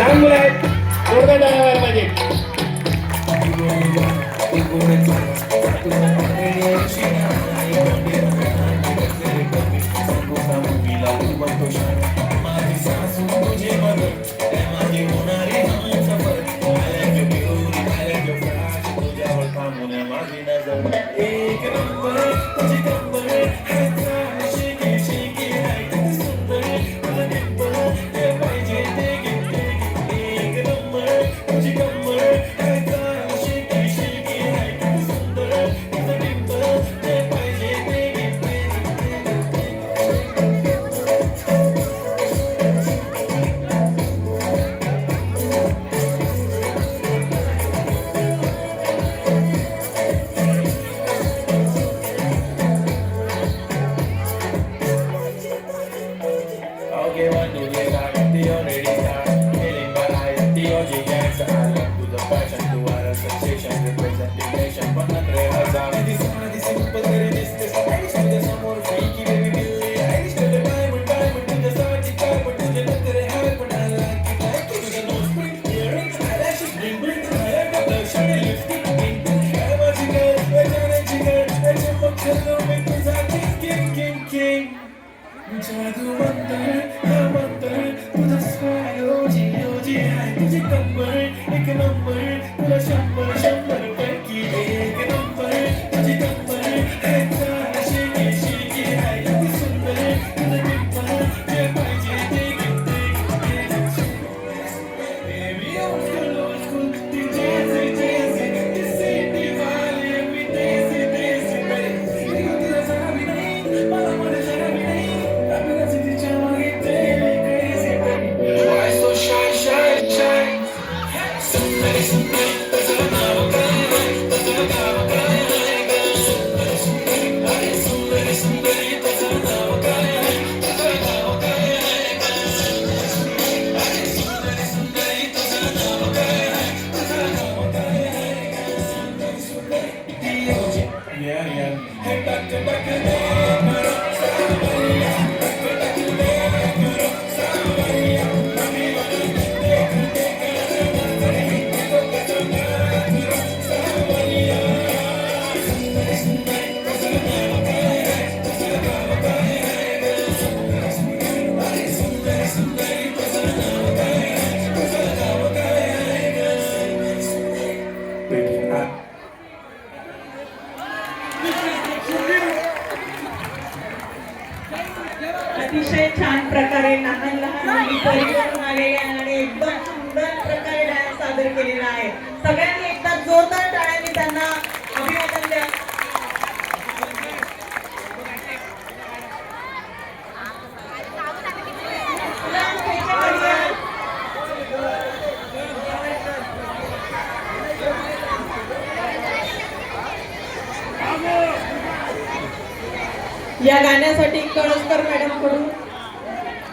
लहान मुलं आहेत जोरदार टाळ्या व्हायला पाहिजे. अतिशय छान प्रकारे लहान लहान मुली परिवारून आलेल्या आणि एकदम सुंदर प्रकारे डान्स सादर केलेला आहे. सगळ्यांनी एकदा जोरदार टाळ्यांनी त्यांना अभिवादन द्या. या गाण्यासाठी कळसकर मॅडम कडून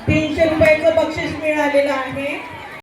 300 रुपयाचं बक्षीस मिळालेलं आहे.